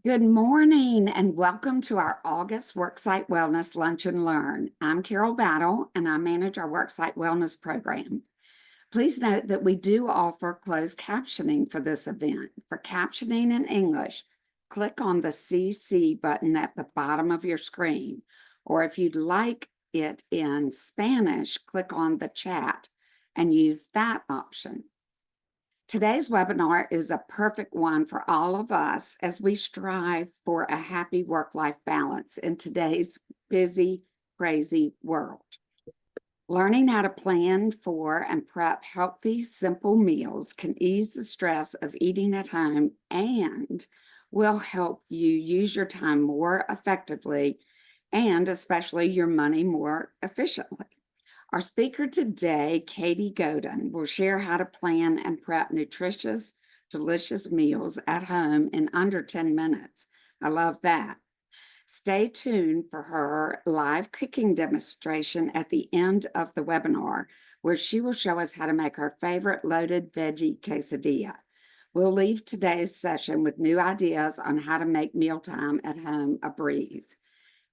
Good morning and welcome to our August Worksite Wellness Lunch and Learn. I'm Carol Battle and I manage our Worksite Wellness program. Please note that we do offer closed captioning for this event. For captioning in English, click on the CC button at the bottom of your screen, or if you'd like it in Spanish, click on the chat and use that option. Today's webinar is a perfect one for all of us as we strive for a happy work-life balance in today's busy, crazy world. Learning how to plan for and prep healthy, simple meals can ease the stress of eating at home and will help you use your time more effectively and especially your money more efficiently. Our speaker today, Katie Godin, will share how to plan and prep nutritious, delicious meals at home in under 10 minutes. I love that. Stay tuned for her live cooking demonstration at the end of the webinar, where she will show us how to make her favorite loaded veggie quesadilla. We'll leave today's session with new ideas on how to make mealtime at home a breeze.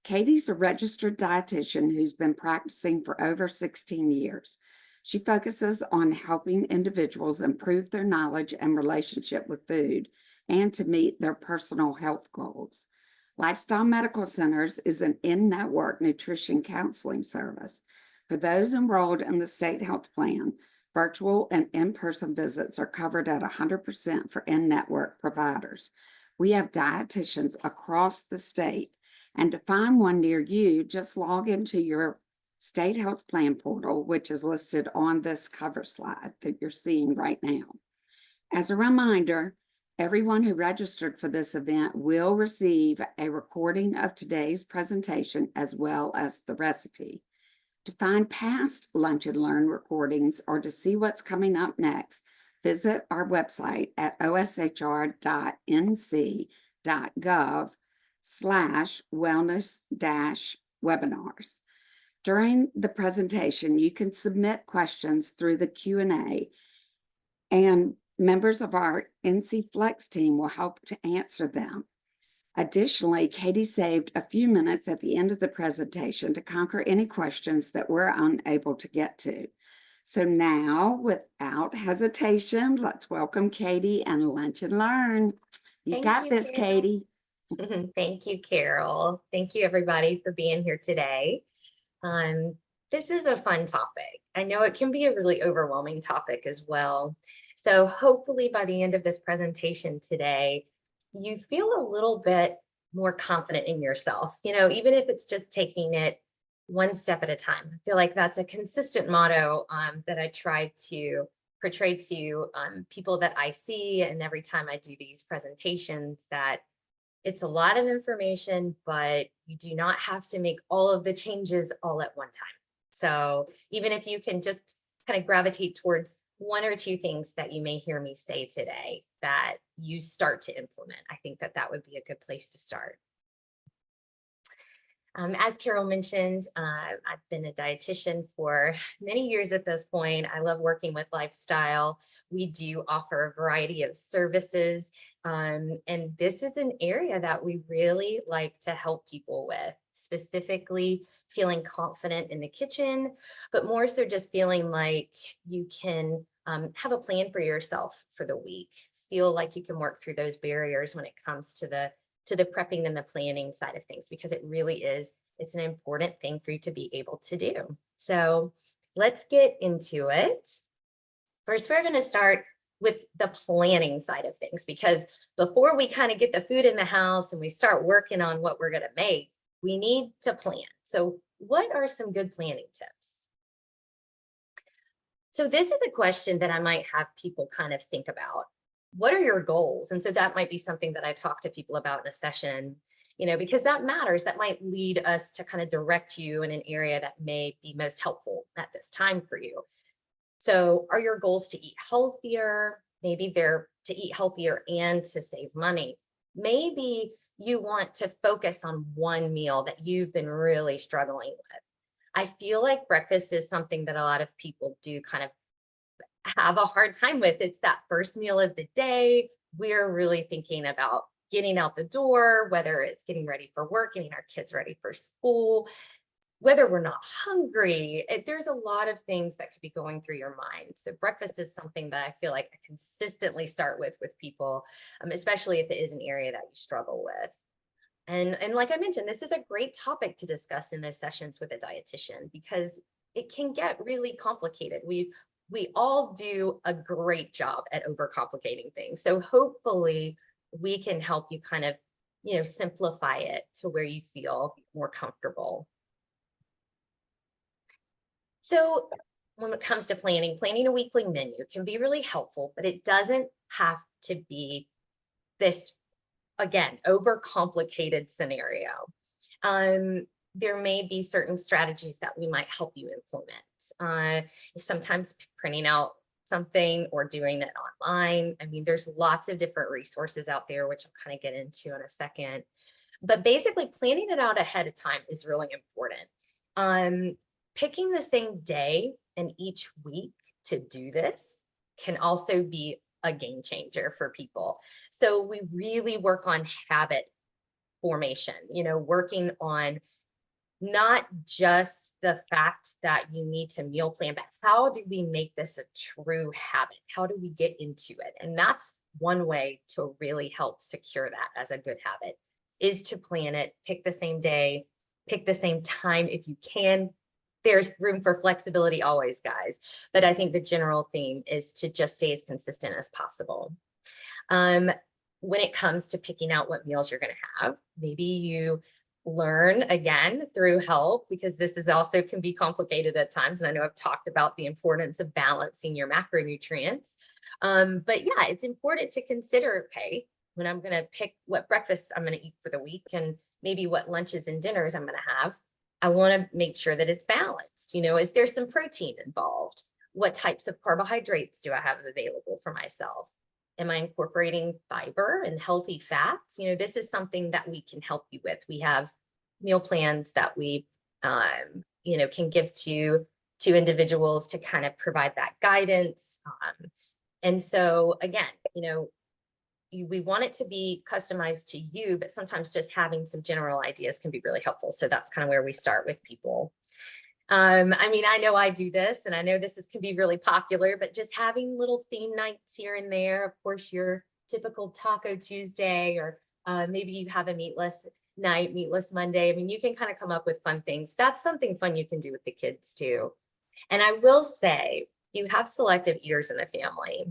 Katie's a registered dietitian who's been practicing for over 16 years. She focuses on helping individuals improve their knowledge and relationship with food and to meet their personal health goals. Lifestyle Medical Centers is an in-network nutrition counseling service. For those enrolled in the state health plan, virtual and in-person visits are covered at 100% for in-network providers. We have dietitians across the state. And to find one near you, just log into your state health plan portal, which is listed on this cover slide that you're seeing right now. As a reminder, everyone who registered for this event will receive a recording of today's presentation as well as the recipe. To find past Lunch and Learn recordings or to see what's coming up next, visit our website at oshr.nc.gov/wellness-webinars. During the presentation, you can submit questions through the Q&A, and members of our NC Flex team will help to answer them. Additionally, Katie saved a few minutes at the end of the presentation to conquer any questions that we're unable to get to. So now, without hesitation, let's welcome Katie and Lunch and Learn. You got this, Katie. Thank you, Carol. Thank you, everybody, for being here today. This is a fun topic. I know it can be a really overwhelming topic as well. So hopefully by the end of this presentation today, you feel a little bit more confident in yourself, even if it's just taking it one step at a time. I feel like that's a consistent motto that I try to portray to people that I see. And every time I do these presentations, that it's a lot of information, but you do not have to make all of the changes all at one time. So even if you can just kind of gravitate towards one or two things that you may hear me say today that you start to implement, I think that that would be a good place to start. As Carol mentioned, I've been a dietitian for many years at this point. I love working with lifestyle. We do offer a variety of services, and this is an area that we really like to help people with, specifically feeling confident in the kitchen, but more so just feeling like you can have a plan for yourself for the week, feel like you can work through those barriers when it comes to the prepping and the planning side of things, because it really is, it's an important thing for you to be able to do. So let's get into it. First, we're going to start with the planning side of things, because before we kind of get the food in the house and we start working on what we're going to make, we need to plan. So what are some good planning tips? So this is a question that I might have people kind of think about. What are your goals? And so that might be something that I talk to people about in a session, because that matters. That might lead us to kind of direct you in an area that may be most helpful at this time for you. So are your goals to eat healthier? Maybe they're to eat healthier and to save money. Maybe you want to focus on one meal that you've been really struggling with. I feel like breakfast is something that a lot of people do kind of have a hard time with. It's that first meal of the day. we're really thinking about getting out the door, whether it's getting ready for work, getting our kids ready for school, whether we're not hungry. There's a lot of things that could be going through your mind. So breakfast is something that I feel like I consistently start with people, especially if it is an area that you struggle with. And like I mentioned, this is a great topic to discuss in those sessions with a dietitian because it can get really complicated. We all do a great job at overcomplicating things. So hopefully we can help you kind of, simplify it to where you feel more comfortable. So when it comes to planning a weekly menu can be really helpful, but it doesn't have to be this, again, overcomplicated scenario. There may be certain strategies that we might help you implement. Sometimes printing out something or doing it online. I mean, there's lots of different resources out there, which I'll kind of get into in a second. But basically, planning it out ahead of time is really important. Picking the same day and each week to do this can also be a game changer for people. So we really work on habit formation, working on not just the fact that you need to meal plan, but how do we make this a true habit? How do we get into it? And that's one way to really help secure that as a good habit is to plan it, pick the same day, pick the same time if you can. There's room for flexibility always, guys. But I think the general theme is to just stay as consistent as possible. When it comes to picking out what meals you're going to have, maybe you learn again through help, because this is also can be complicated at times. And I know I've talked about the importance of balancing your macronutrients. But yeah, it's important to consider, okay, when I'm going to pick what breakfasts I'm going to eat for the week and maybe what lunches and dinners I'm going to have, I want to make sure that it's balanced. Is there some protein involved? What types of carbohydrates do I have available for myself? Am I incorporating fiber and healthy fats? This is something that we can help you with. We have meal plans that we, can give to individuals to kind of provide that guidance. And so again, we want it to be customized to you, but sometimes just having some general ideas can be really helpful. So that's kind of where we start with people. I mean, I know I do this, and I know this can be really popular, but just having little theme nights here and there. Of course, your typical Taco Tuesday, or maybe you have a meatless night, meatless Monday. I mean, you can kind of come up with fun things. That's something fun you can do with the kids too. And I will say, you have selective eaters in the family,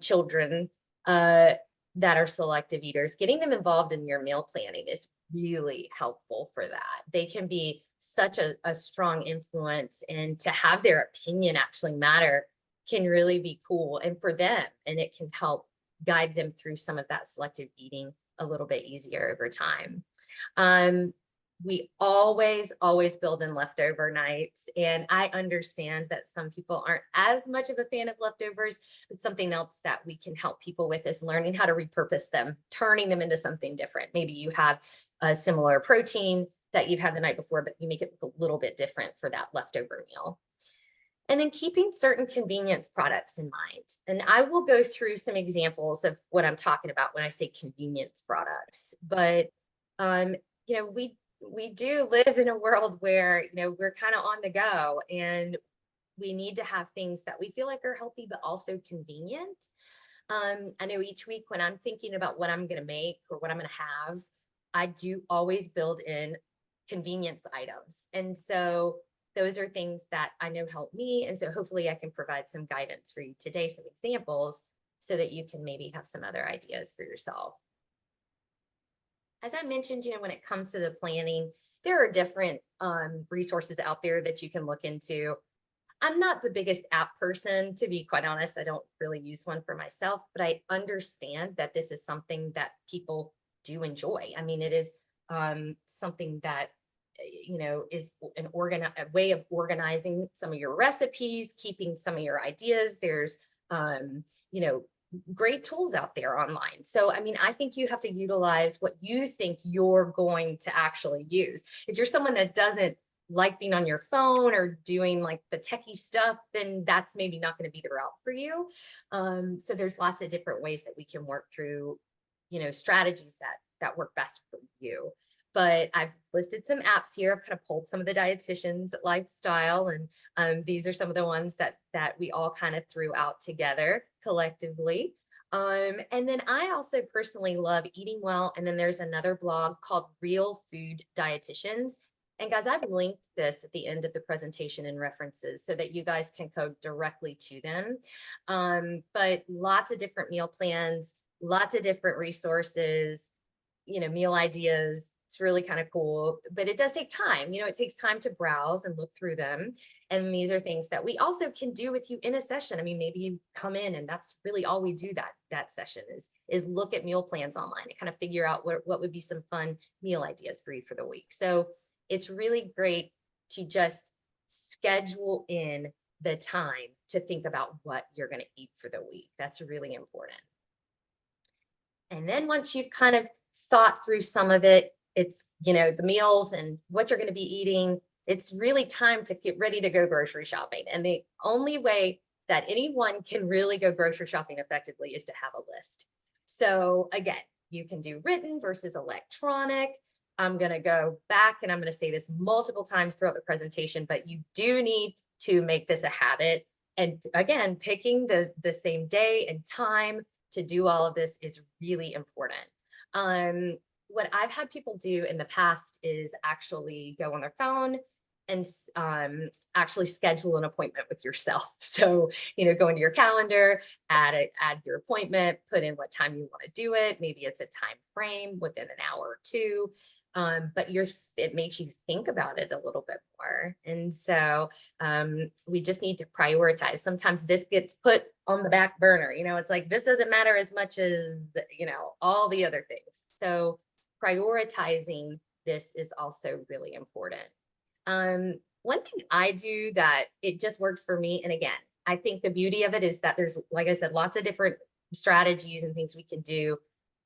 children that are selective eaters. Getting them involved in your meal planning is really helpful for that. They can be such a strong influence, and to have their opinion actually matter can really be cool and for them, and it can help guide them through some of that selective eating a little bit easier over time. We always build in leftover nights, and I understand that some people aren't as much of a fan of leftovers, but something else that we can help people with is learning how to repurpose them, turning them into something different. Maybe you have a similar protein that you've had the night before, but you make it look a little bit different for that leftover meal. And then keeping certain convenience products in mind. And I will go through some examples of what I'm talking about when I say convenience products. But, we do live in a world where, we're kind of on the go, and we need to have things that we feel like are healthy, but also convenient. I know each week when I'm thinking about what I'm going to make or what I'm going to have, I do always build in convenience items. And so those are things that I know help me. And so hopefully I can provide some guidance for you today, some examples, so that you can maybe have some other ideas for yourself. As I mentioned, when it comes to the planning, there are different resources out there that you can look into. I'm not the biggest app person, to be quite honest. I don't really use one for myself, but I understand that this is something that people do enjoy. I mean, it is something that, is a way of organizing some of your recipes, keeping some of your ideas. There's, great tools out there online. So, I mean, I think you have to utilize what you think you're going to actually use. If you're someone that doesn't like being on your phone or doing like the techie stuff, then that's maybe not going to be the route for you. So there's lots of different ways that we can work through, strategies that work best for you. But I've listed some apps here. I've kind of pulled some of the dietitians lifestyle, and these are some of the ones that we all kind of threw out together collectively. And then I also personally love Eating Well. And then there's another blog called Real Food Dietitians. And guys, I've linked this at the end of the presentation in references so that you guys can go directly to them. But lots of different meal plans, lots of different resources, meal ideas. It's really kind of cool, but it does take time. It takes time to browse and look through them. And these are things that we also can do with you in a session. I mean, maybe you come in and that's really all we do that session is look at meal plans online and kind of figure out what would be some fun meal ideas for you for the week. So it's really great to just schedule in the time to think about what you're going to eat for the week. That's really important. And then once you've kind of thought through some of it, it's, the meals and what you're going to be eating, it's really time to get ready to go grocery shopping. And the only way that anyone can really go grocery shopping effectively is to have a list. So again, you can do written versus electronic. I'm going to go back and I'm going to say this multiple times throughout the presentation, but you do need to make this a habit. And again, picking the same day and time to do all of this is really important. What I've had people do in the past is actually go on their phone and actually schedule an appointment with yourself. So, go into your calendar, add your appointment, put in what time you want to do it. Maybe it's a time frame within an hour or two. But it makes you think about it a little bit more. And so we just need to prioritize. Sometimes this gets put on the back burner. It's like, this doesn't matter as much as, all the other things. So prioritizing this is also really important. One thing I do that it just works for me. And again, I think the beauty of it is that there's, like I said, lots of different strategies and things we can do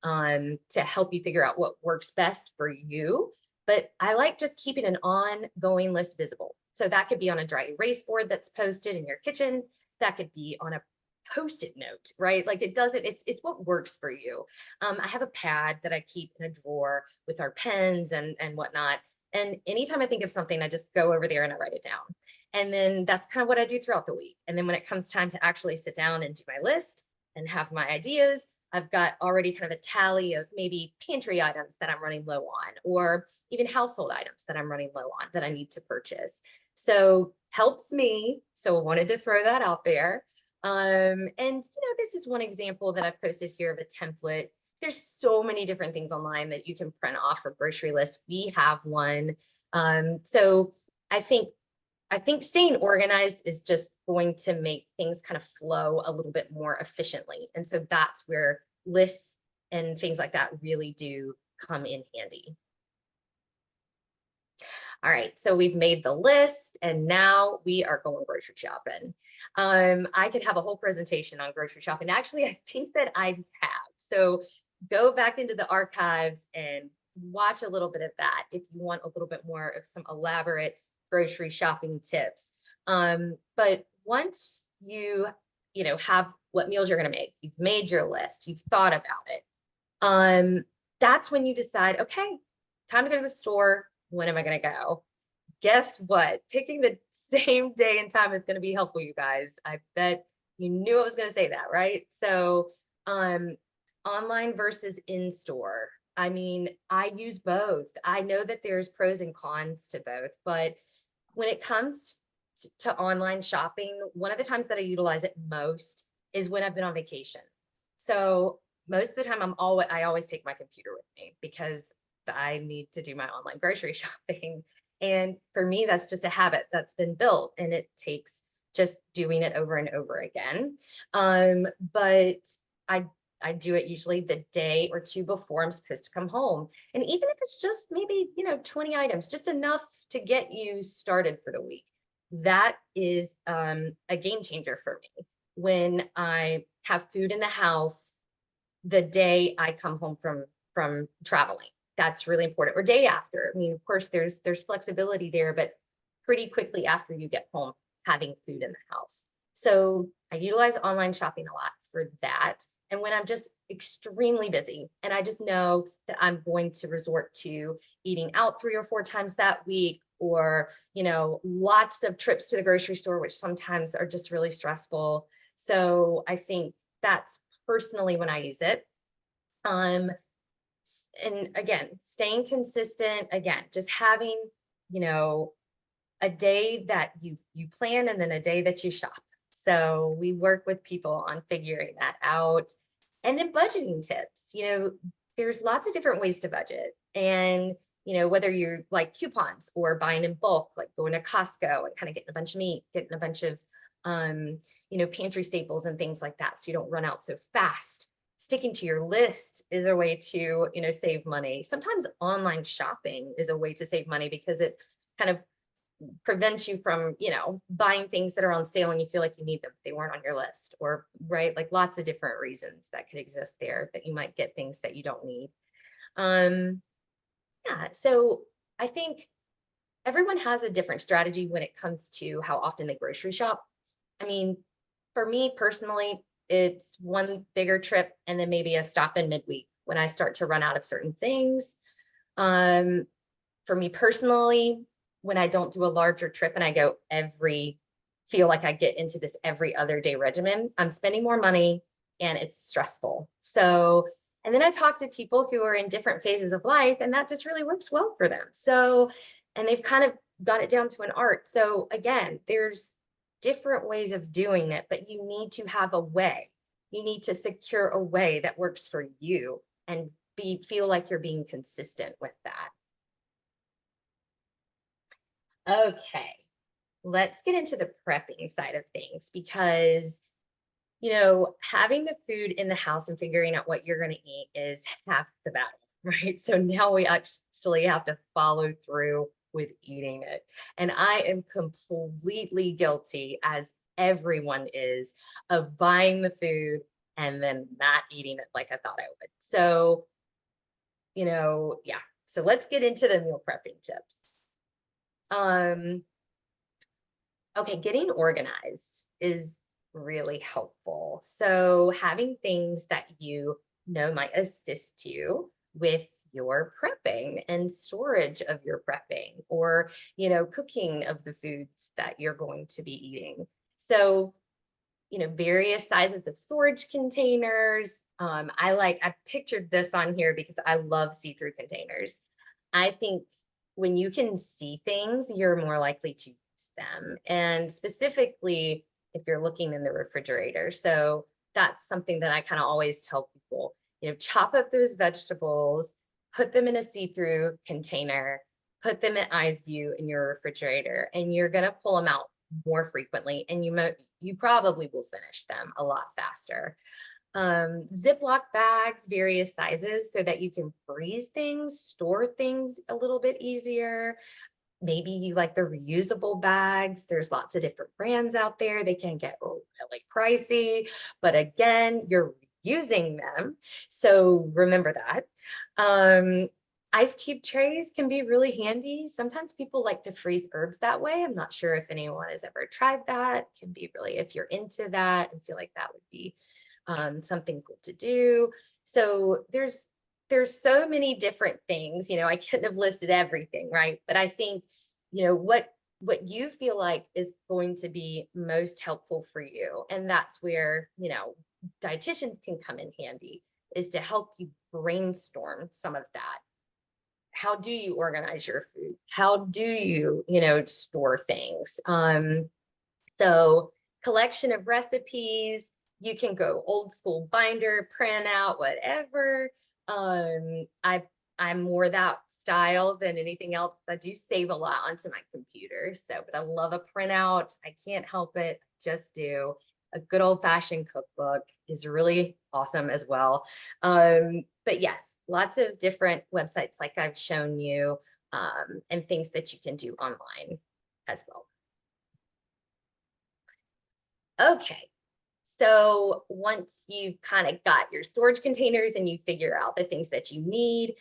to help you figure out what works best for you. But I like just keeping an ongoing list visible. So that could be on a dry erase board that's posted in your kitchen. That could be on a Post-it note, right? Like it's what works for you. I have a pad that I keep in a drawer with our pens and whatnot. And anytime I think of something, I just go over there and I write it down. And then that's kind of what I do throughout the week. And then when it comes time to actually sit down and do my list and have my ideas, I've got already kind of a tally of maybe pantry items that I'm running low on, or even household items that I'm running low on that I need to purchase. So helps me. So I wanted to throw that out there. And this is one example that I've posted here of a template. There's so many different things online that you can print off for grocery list. We have one. So I think staying organized is just going to make things kind of flow a little bit more efficiently. And so that's where lists and things like that really do come in handy. All right, so we've made the list and now we are going grocery shopping. I could have a whole presentation on grocery shopping. Actually, I think that I have. So go back into the archives and watch a little bit of that if you want a little bit more of some elaborate grocery shopping tips. But once you have what meals you're going to make, you've made your list, you've thought about it. That's when you decide, okay, time to go to the store. When am I going to go? Guess what? Picking the same day and time is going to be helpful, you guys. I bet you knew I was going to say that, right? So online versus in-store. I mean, I use both. I know that there's pros and cons to both, but when it comes to online shopping, one of the times that I utilize it most is when I've been on vacation. So most of the time I always take my computer with me because I need to do my online grocery shopping. And for me, that's just a habit that's been built and it takes just doing it over and over again. But I do it usually the day or two before I'm supposed to come home. And even if it's just maybe, 20 items, just enough to get you started for the week. That is a game changer for me. When I have food in the house the day I come home from traveling. That's really important. Or day after. I mean, of course, there's flexibility there, but pretty quickly after you get home, having food in the house. So I utilize online shopping a lot for that. And when I'm just extremely busy and I just know that I'm going to resort to eating out 3 or 4 times that week, or, lots of trips to the grocery store, which sometimes are just really stressful. So I think that's personally when I use it. And again, staying consistent, again, just having, a day that you plan and then a day that you shop. So we work with people on figuring that out. And then budgeting tips, there's lots of different ways to budget. And, whether you're like coupons or buying in bulk, like going to Costco and kind of getting a bunch of meat, getting a bunch of, pantry staples and things like that, so you don't run out so fast. Sticking to your list is a way to, save money. Sometimes online shopping is a way to save money because it kind of prevents you from, buying things that are on sale and you feel like you need them. They weren't on your list, or right. Like lots of different reasons that could exist there that you might get things that you don't need. Yeah. So I think everyone has a different strategy when it comes to how often they grocery shop. I mean, for me personally, it's one bigger trip and then maybe a stop in midweek when I start to run out of certain things. For me personally, when I don't do a larger trip and I go feel like I get into this every other day regimen, I'm spending more money and it's stressful. So, and then I talk to people who are in different phases of life and that just really works well for them. So, and they've kind of got it down to an art. So again, there's different ways of doing it, but you need to have a way. You need to secure a way that works for you and feel like you're being consistent with that. Okay, let's get into the prepping side of things because, having the food in the house and figuring out what you're going to eat is half the battle, right? So now we actually have to follow through with eating it. And I am completely guilty, as everyone is, of buying the food and then not eating it like I thought I would. So, yeah. So let's get into the meal prepping tips. Okay, getting organized is really helpful. So having things that might assist you with your prepping and storage of your prepping, or, cooking of the foods that you're going to be eating. So, various sizes of storage containers. I pictured this on here because I love see-through containers. I think when you can see things, you're more likely to use them. And specifically, if you're looking in the refrigerator. So that's something that I kind of always tell people, chop up those vegetables, put them in a see-through container, put them at eyes view in your refrigerator, and you're going to pull them out more frequently. And you probably will finish them a lot faster. Ziploc bags, various sizes, so that you can freeze things, store things a little bit easier. Maybe you like the reusable bags. There's lots of different brands out there. They can get really pricey, but again, you're using them. So remember that. Ice cube trays can be really handy. Sometimes people like to freeze herbs that way. I'm not sure if anyone has ever tried that. It can be really, if you're into that and feel like that would be something cool to do. So there's so many different things, I couldn't have listed everything, right? But I think, what you feel like is going to be most helpful for you. And that's where, dietitians can come in handy, is to help you brainstorm some of that. How do you organize your food? How do you, store things? So collection of recipes, you can go old school binder, print out, whatever. I'm more that style than anything else. I do save a lot onto my computer. So, but I love a printout. I can't help it. Just do. A good old fashioned cookbook is really awesome as well. But yes, lots of different websites like I've shown you, and things that you can do online as well. Okay, so once you've kind of got your storage containers and you figure out the things that you need,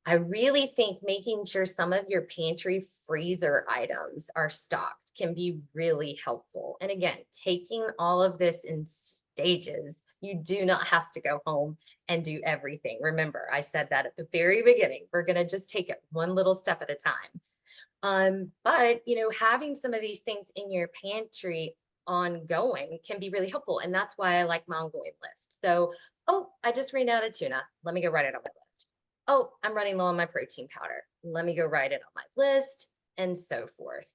I really think making sure some of your pantry freezer items are stocked can be really helpful. And again, taking all of this in stages, you do not have to go home and do everything. Remember, I said that at the very beginning. We're going to just take it one little step at a time. But having some of these things in your pantry ongoing can be really helpful. And that's why I like my ongoing list. So, oh, I just ran out of tuna. Let me go write it on my list. Oh, I'm running low on my protein powder. Let me go write it on my list, and so forth.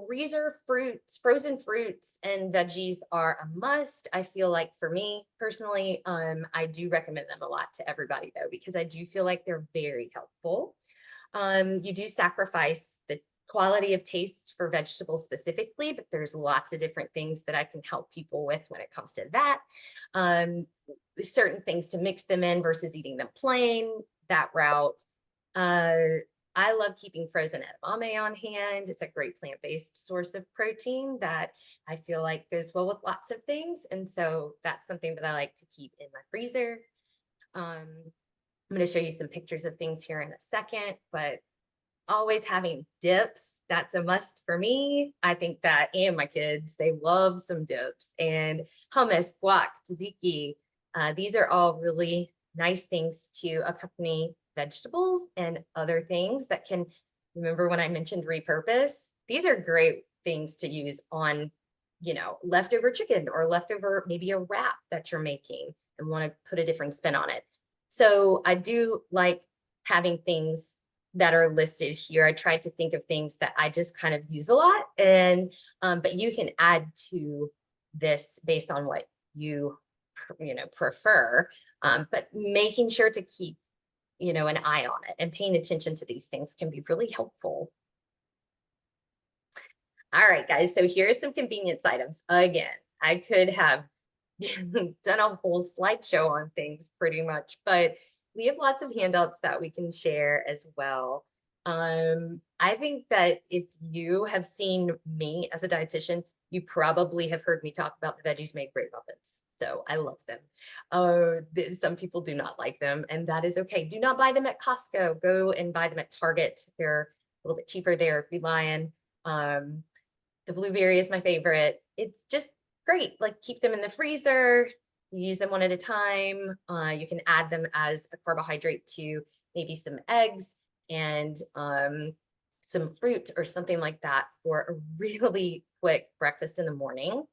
Freezer fruits, frozen fruits and veggies are a must. I feel like for me personally, I do recommend them a lot to everybody though, because I do feel like they're very helpful. You do sacrifice the quality of taste for vegetables specifically, but there's lots of different things that I can help people with when it comes to that. Certain things to mix them in versus eating them plain, that route. I love keeping frozen edamame on hand. It's a great plant-based source of protein that I feel like goes well with lots of things. And so that's something that I like to keep in my freezer. I'm going to show you some pictures of things here in a second, but always having dips, that's a must for me. I think that, and my kids, they love some dips, and hummus, guac, tzatziki. These are all really nice things to accompany vegetables and other things that can, remember when I mentioned repurpose, these are great things to use on, leftover chicken or leftover, maybe a wrap that you're making and want to put a different spin on it. So I do like having things that are listed here. I tried to think of things that I just kind of use a lot, and but you can add to this based on what you prefer, but making sure to keep an eye on it and paying attention to these things can be really helpful. All right, guys, so here are some convenience items. Again, I could have done a whole slideshow on things pretty much, but we have lots of handouts that we can share as well. I think that if you have seen me as a dietitian, you probably have heard me talk about the Veggies Made Great muffins. So I love them. Some people do not like them, and that is okay. Do not buy them at Costco. Go and buy them at Target. They're a little bit cheaper there. Rely on the blueberry is my favorite. It's just great. Like, keep them in the freezer, use them one at a time. You can add them as a carbohydrate to maybe some eggs and some fruit or something like that for a really quick breakfast in the morning.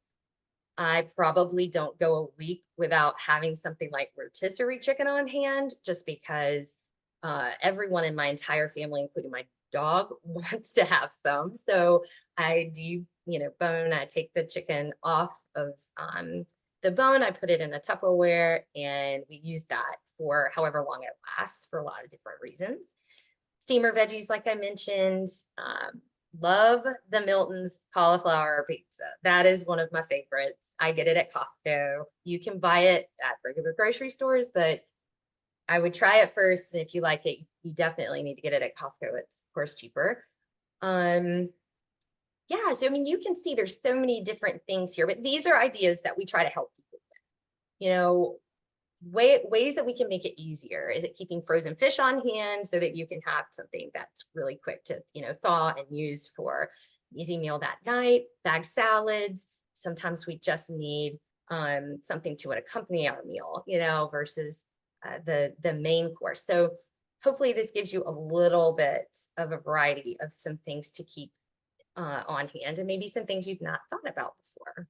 I probably don't go a week without having something like rotisserie chicken on hand, just because everyone in my entire family, including my dog, wants to have some. So I do, bone. I take the chicken off of the bone. I put it in a Tupperware, and we use that for however long it lasts for a lot of different reasons. Steamer veggies, like I mentioned. Love the Milton's cauliflower pizza. That is one of my favorites. I get it at Costco. You can buy it at regular grocery stores, but I would try it first. And if you like it, you definitely need to get it at Costco. It's of course cheaper. Yeah, so I mean, you can see there's so many different things here, but these are ideas that we try to help people with. Ways that we can make it easier. Is it keeping frozen fish on hand so that you can have something that's really quick to, thaw and use for easy meal that night? Bag salads. Sometimes we just need something to accompany our meal, versus the main course. So hopefully this gives you a little bit of a variety of some things to keep on hand, and maybe some things you've not thought about before.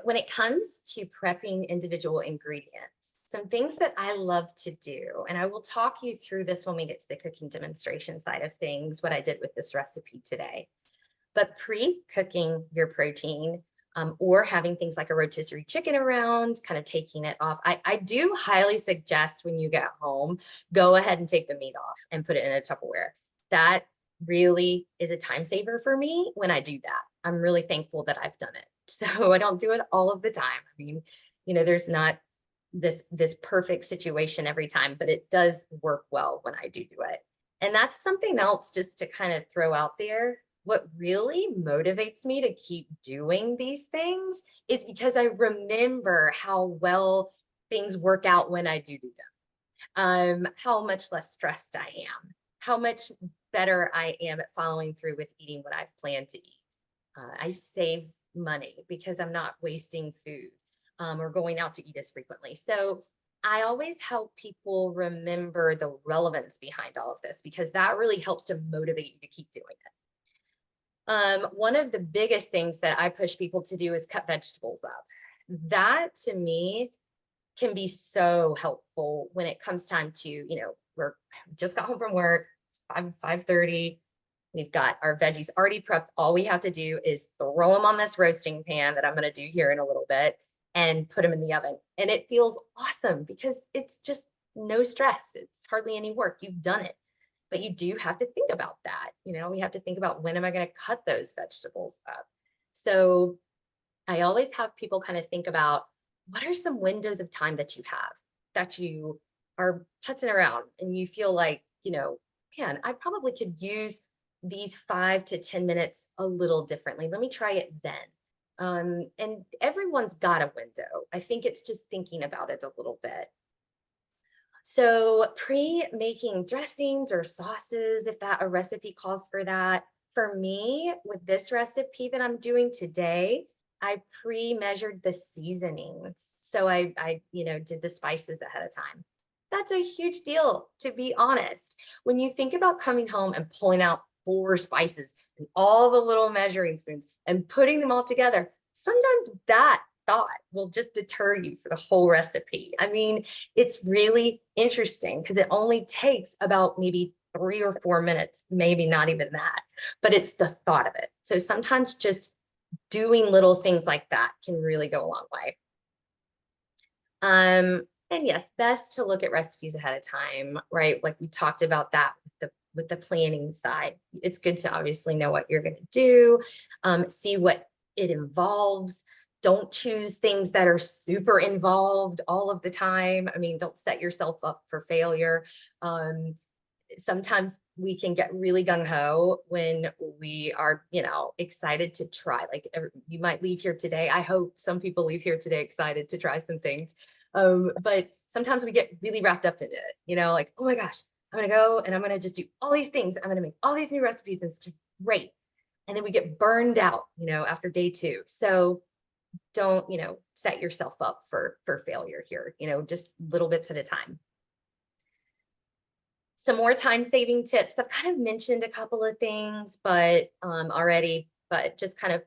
When it comes to prepping individual ingredients, some things that I love to do, and I will talk you through this when we get to the cooking demonstration side of things, what I did with this recipe today. But pre-cooking your protein, or having things like a rotisserie chicken around, kind of taking it off. I do highly suggest when you get home, go ahead and take the meat off and put it in a Tupperware. That really is a time saver for me when I do that. I'm really thankful that I've done it. So I don't do it all of the time. I mean, there's not this perfect situation every time, but it does work well when I do it. And that's something else just to kind of throw out there. What really motivates me to keep doing these things is because I remember how well things work out when I do them, how much less stressed I am, how much better I am at following through with eating what I've planned to eat. I save money because I'm not wasting food or going out to eat as frequently. So I always help people remember the relevance behind all of this because that really helps to motivate you to keep doing it. One of the biggest things that I push people to do is cut vegetables up. That to me can be so helpful when it comes time to, we're just got home from work, it's 5:30. We've got our veggies already prepped. All we have to do is throw them on this roasting pan that I'm going to do here in a little bit and put them in the oven. And it feels awesome because it's just no stress. It's hardly any work. You've done it. But you do have to think about that. We have to think about, when am I going to cut those vegetables up? So I always have people kind of think about, what are some windows of time that you have that you are putzing around and you feel like, man, I probably could use these 5 to 10 minutes a little differently. Let me try it then. And everyone's got a window. I think it's just thinking about it a little bit. So pre-making dressings or sauces, if that a recipe calls for that. For me, with this recipe that I'm doing today, I pre-measured the seasonings. So I did the spices ahead of time. That's a huge deal, to be honest. When you think about coming home and pulling out 4 spices and all the little measuring spoons and putting them all together, sometimes that thought will just deter you for the whole recipe. I mean, it's really interesting because it only takes about maybe 3 or 4 minutes, maybe not even that, but it's the thought of it. So sometimes just doing little things like that can really go a long way. And yes, best to look at recipes ahead of time, right? Like we talked about that with the planning side. It's good to obviously know what you're going to do, see what it involves. Don't choose things that are super involved all of the time. I mean, don't set yourself up for failure. Sometimes we can get really gung-ho when we are, excited to try. Like you might leave here today. I hope some people leave here today excited to try some things. But sometimes we get really wrapped up in it, like, oh my gosh, I'm going to go and I'm going to just do all these things. I'm going to make all these new recipes and it's great. And then we get burned out, after day 2. So don't, set yourself up for failure here, just little bits at a time. Some more time-saving tips. I've kind of mentioned a couple of things, but already, but just kind of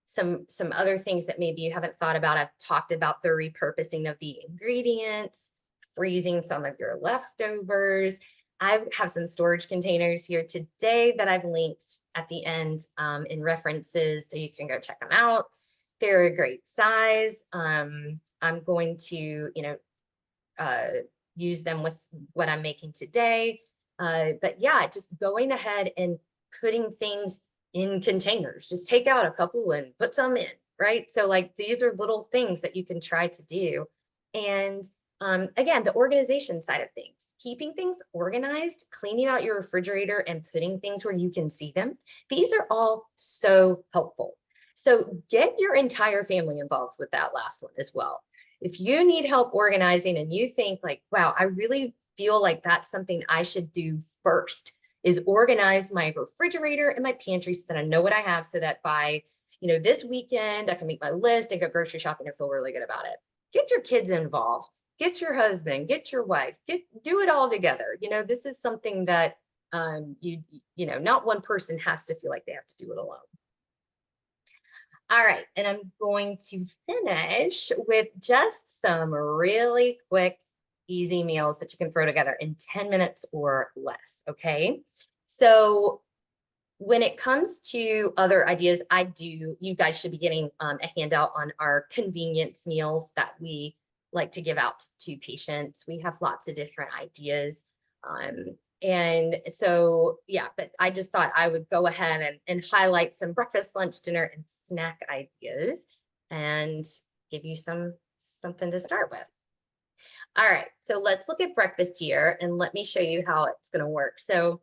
some other things that maybe you haven't thought about. I've talked about the repurposing of the ingredients, freezing some of your leftovers. I have some storage containers here today that I've linked at the end in references, so you can go check them out. They're a great size. I'm going to, use them with what I'm making today. But yeah, just going ahead and putting things in containers. Just take out a couple and put some in, right? So like these are little things that you can try to do. And again, the organization side of things, keeping things organized, cleaning out your refrigerator and putting things where you can see them. These are all so helpful. So get your entire family involved with that last one as well. If you need help organizing and you think like, wow, I really feel like that's something I should do first, is organize my refrigerator and my pantry so that I know what I have, so that by, this weekend I can make my list and go grocery shopping and feel really good about it. Get your kids involved, get your husband, get your wife, do it all together. This is something that not one person has to feel like they have to do it alone. All right, and I'm going to finish with just some really quick, easy meals that you can throw together in 10 minutes or less, okay? So when it comes to other ideas, you guys should be getting a handout on our convenience meals that we like to give out to patients. We have lots of different ideas. And so, yeah, but I just thought I would go ahead and highlight some breakfast, lunch, dinner, and snack ideas and give you something to start with. All right, so let's look at breakfast here and let me show you how it's going to work. So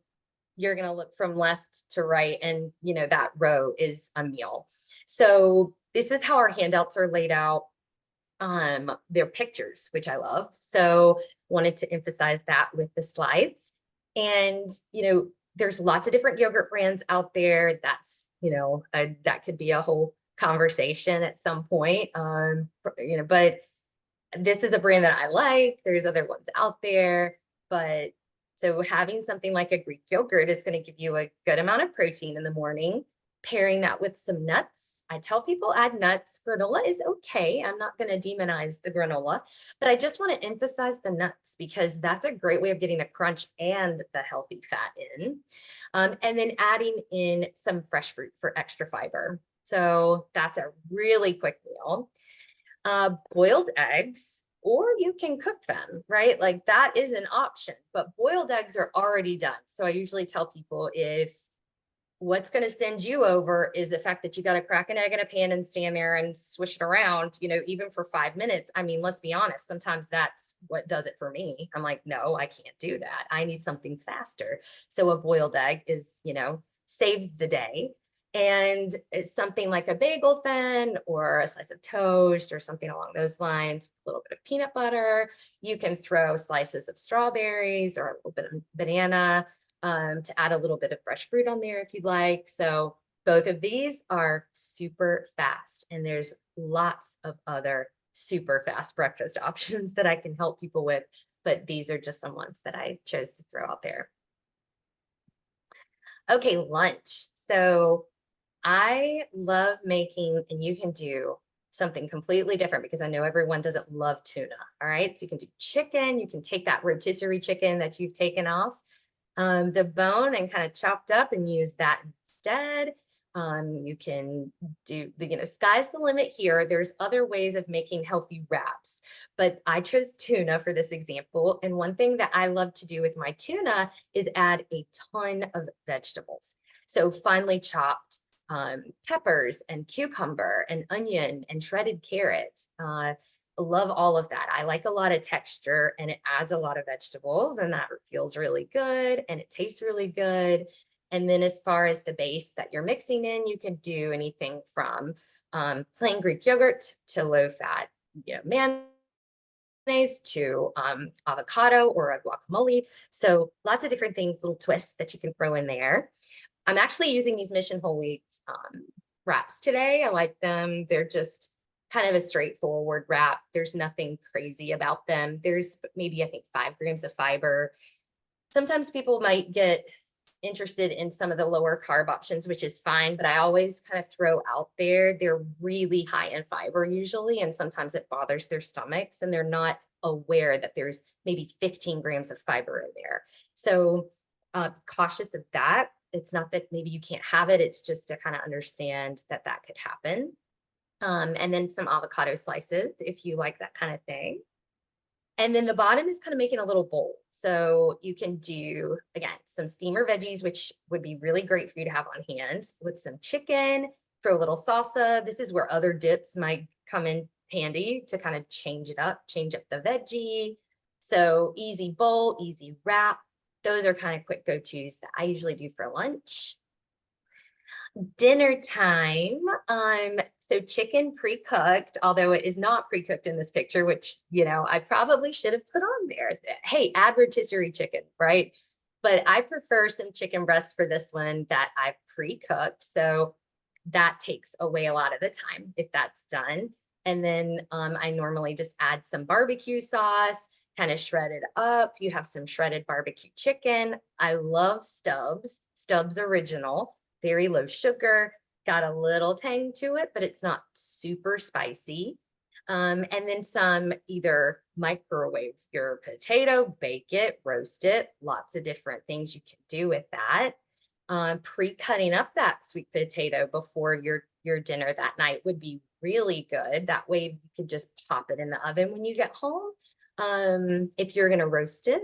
you're going to look from left to right, and that row is a meal. So this is how our handouts are laid out. their pictures, which I love. So wanted to emphasize that with the slides. And, there's lots of different yogurt brands out there. That's, that could be a whole conversation at some point. But this is a brand that I like. There's other ones out there, but so having something like a Greek yogurt is going to give you a good amount of protein in the morning, pairing that with some nuts. I tell people add nuts. Granola is okay. I'm not going to demonize the granola, but I just want to emphasize the nuts because that's a great way of getting the crunch and the healthy fat in. And then adding in some fresh fruit for extra fiber. So that's a really quick meal. Boiled eggs, or you can cook them, right? Like that is an option, but boiled eggs are already done. So I usually tell people if what's going to send you over is the fact that you got to crack an egg in a pan and stand there and swish it around, even for 5 minutes. I mean, let's be honest, sometimes that's what does it for me. I'm like, no, I can't do that. I need something faster. So a boiled egg is, saves the day. And it's something like a bagel thin or a slice of toast or something along those lines, a little bit of peanut butter. You can throw slices of strawberries or a little bit of banana to add a little bit of fresh fruit on there if you'd like. So both of these are super fast. And there's lots of other super fast breakfast options that I can help people with, but these are just some ones that I chose to throw out there. Okay, lunch. So I love making, and you can do something completely different because I know everyone doesn't love tuna. All right. So you can do chicken. You can take that rotisserie chicken that you've taken off the bone and kind of chopped up and use that instead. You can do sky's the limit here. There's other ways of making healthy wraps, but I chose tuna for this example. And one thing that I love to do with my tuna is add a ton of vegetables. So finely chopped peppers and cucumber and onion and shredded carrots. Love all of that. I like a lot of texture and it adds a lot of vegetables and that feels really good and it tastes really good. And then as far as the base that you're mixing in, you can do anything from plain Greek yogurt to low fat, mayonnaise to avocado or a guacamole. So lots of different things, little twists that you can throw in there. I'm actually using these Mission Whole Wheat wraps today. I like them. They're just kind of a straightforward wrap. There's nothing crazy about them. There's maybe, I think, 5 grams of fiber. Sometimes people might get interested in some of the lower carb options, which is fine, but I always kind of throw out there, they're really high in fiber usually, and sometimes it bothers their stomachs and they're not aware that there's maybe 15 grams of fiber in there. So cautious of that. It's not that maybe you can't have it. It's just to kind of understand that that could happen. And then some avocado slices if you like that kind of thing. And then the bottom is kind of making a little bowl. So you can do, again, some steamer veggies, which would be really great for you to have on hand with some chicken, throw a little salsa. This is where other dips might come in handy to kind of change it up, change up the veggie. So easy bowl, easy wrap. Those are kind of quick go-tos that I usually do for lunch. Dinner time. So chicken pre-cooked, although it is not pre-cooked in this picture, which, I probably should have put on there. Hey, add rotisserie chicken, right? But I prefer some chicken breast for this one that I've pre-cooked. So that takes away a lot of the time if that's done. And then I normally just add some barbecue sauce, kind of shred it up. You have some shredded barbecue chicken. I love Stubbs Original, very low sugar, got a little tang to it, but it's not super spicy. And then some either microwave your potato, bake it, roast it, lots of different things you can do with that. Pre-cutting up that sweet potato before your dinner that night would be really good. That way you could just pop it in the oven when you get home. If you're going to roast it.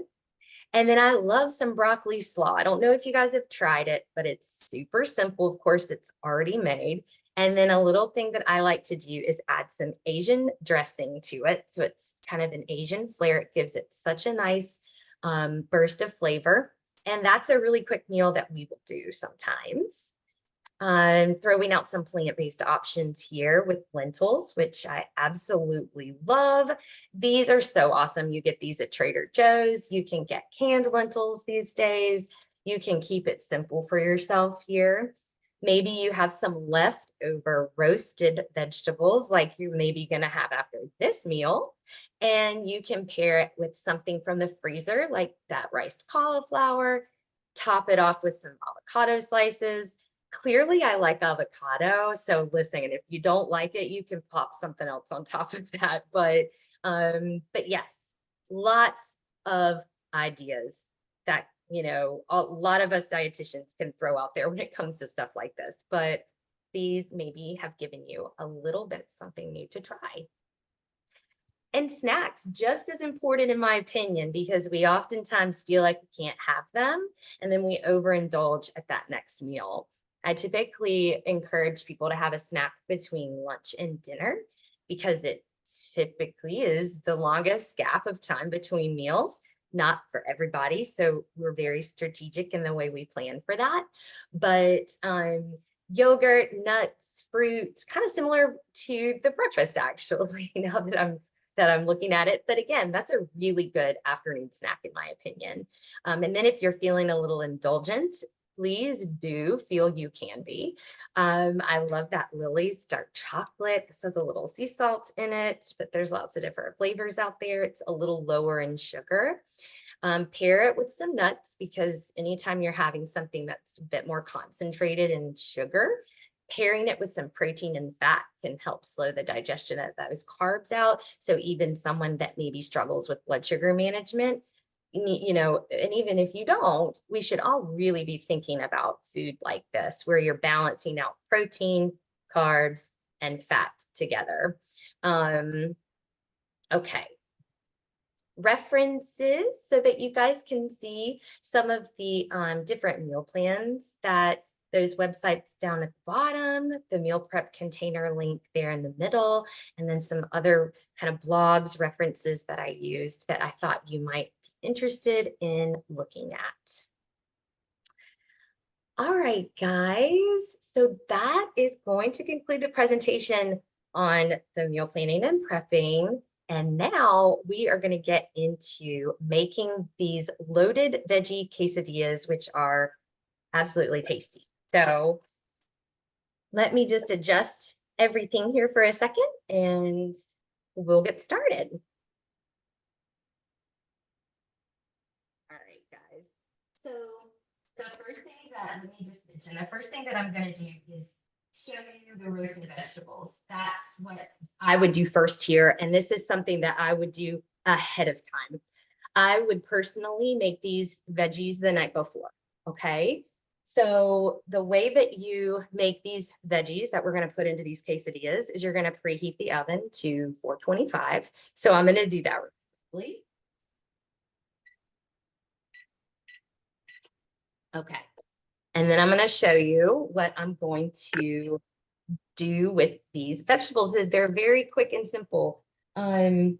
And then I love some broccoli slaw. I don't know if you guys have tried it, but it's super simple. Of course, it's already made. And then a little thing that I like to do is add some Asian dressing to it. So it's kind of an Asian flair. It gives it such a nice burst of flavor. And that's a really quick meal that we will do sometimes. I'm throwing out some plant-based options here with lentils, which I absolutely love. These are so awesome. You get these at Trader Joe's. You can get canned lentils these days. You can keep it simple for yourself here. Maybe you have some leftover roasted vegetables like you're maybe going to have after this meal, and you can pair it with something from the freezer like that riced cauliflower, top it off with some avocado slices. Clearly, I like avocado. So listen, if you don't like it, you can pop something else on top of that. But yes, lots of ideas that, a lot of us dietitians can throw out there when it comes to stuff like this. But these maybe have given you a little bit something new to try. And snacks, just as important in my opinion, because we oftentimes feel like we can't have them, and then we overindulge at that next meal. I typically encourage people to have a snack between lunch and dinner because it typically is the longest gap of time between meals, not for everybody. So we're very strategic in the way we plan for that. But yogurt, nuts, fruit, kind of similar to the breakfast, actually, now that I'm looking at it. But again, that's a really good afternoon snack, in my opinion. And then if you're feeling a little indulgent, please do feel you can be. I love that Lily's dark chocolate. This has a little sea salt in it, but there's lots of different flavors out there. It's a little lower in sugar. Pair it with some nuts, because anytime you're having something that's a bit more concentrated in sugar, pairing it with some protein and fat can help slow the digestion of those carbs out. So even someone that maybe struggles with blood sugar management, and even if you don't, we should all really be thinking about food like this, where you're balancing out protein, carbs, and fat together. Okay. References so that you guys can see some of the different meal plans that those websites down at the bottom, the meal prep container link there in the middle, and then some other kind of blogs, references that I used that I thought you might be interested in looking at. All right, guys, so that is going to conclude the presentation on the meal planning and prepping. And now we are going to get into making these loaded veggie quesadillas, which are absolutely tasty. So let me just adjust everything here for a second and we'll get started. All right, guys. So the first thing that, let me just mention, the first thing that I'm going to do is show you the roasted vegetables. That's what I would do first here. And this is something that I would do ahead of time. I would personally make these veggies the night before. Okay. So the way that you make these veggies that we're going to put into these quesadillas is you're going to preheat the oven to 425. So I'm going to do that really quickly. Okay. And then I'm going to show you what I'm going to do with these vegetables. They're very quick and simple. I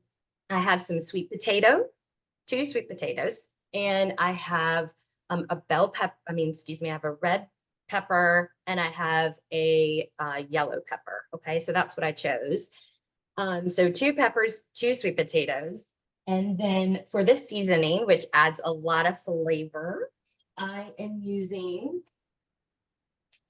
have some sweet potato, 2 sweet potatoes, and I have a bell pepper, I have a red pepper, and I have a yellow pepper. Okay, so that's what I chose. So 2 peppers, 2 sweet potatoes. And then for this seasoning, which adds a lot of flavor, I am using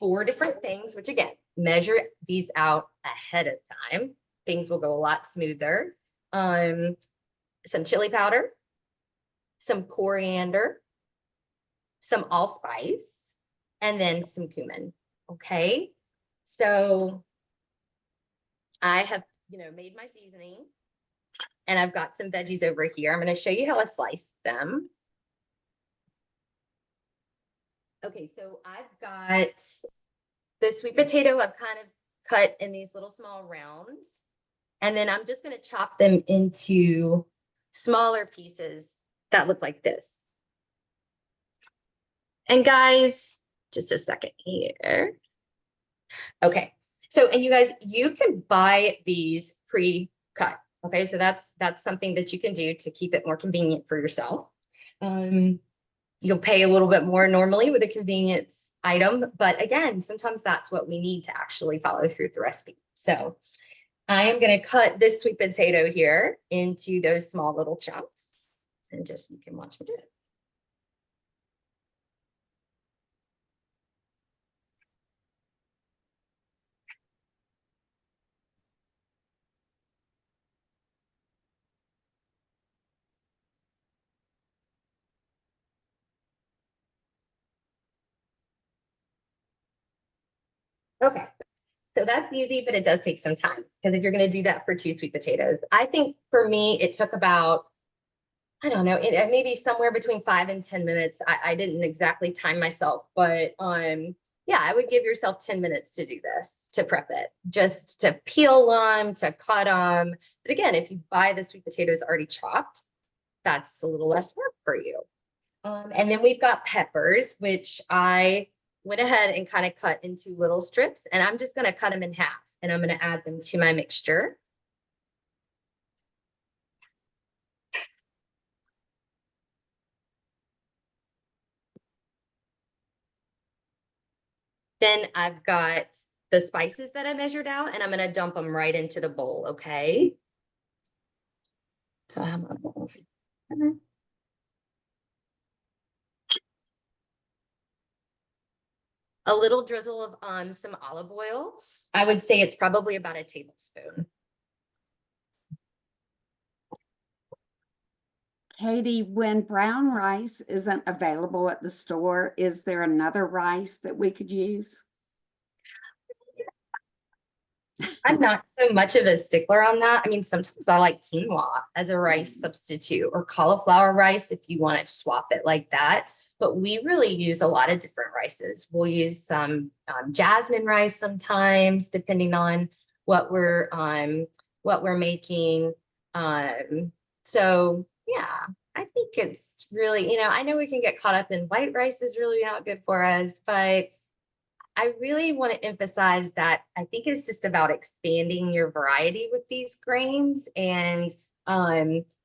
4 different things, which again, measure these out ahead of time. Things will go a lot smoother. Some chili powder, some coriander, some allspice, and then some cumin. Okay. So I have, made my seasoning and I've got some veggies over here. I'm going to show you how I slice them. Okay. So I've got the sweet potato. I've kind of cut in these little small rounds, and then I'm just going to chop them into smaller pieces that look like this. And guys, just a second here. Okay. So, and you guys, you can buy these pre-cut. Okay. So that's something that you can do to keep it more convenient for yourself. You'll pay a little bit more normally with a convenience item, but again, sometimes that's what we need to actually follow through with the recipe. So I am going to cut this sweet potato here into those small little chunks, and just, you can watch me do it. Okay, so that's easy, but it does take some time, because if you're going to do that for 2 sweet potatoes, I think for me, it took about, I don't know, maybe somewhere between 5 and 10 minutes. I didn't exactly time myself, but yeah, I would give yourself 10 minutes to do this, to prep it, just to peel them, to cut them. But again, if you buy the sweet potatoes already chopped, that's a little less work for you. And then we've got peppers, which I went ahead and kind of cut into little strips, and I'm just going to cut them in half, and I'm going to add them to my mixture. Then I've got the spices that I measured out, and I'm going to dump them right into the bowl. Okay. So I have my bowl. A little drizzle of some olive oils. I would say it's probably about a tablespoon. Katie, when brown rice isn't available at the store, is there another rice that we could use? I'm not so much of a stickler on that. I mean, sometimes I like quinoa as a rice substitute, or cauliflower rice if you want to swap it like that. But we really use a lot of different rices. We'll use some jasmine rice sometimes, depending on what we're making. So yeah, I think it's really, I know we can get caught up in white rice is really not good for us, but I really want to emphasize that I think it's just about expanding your variety with these grains, and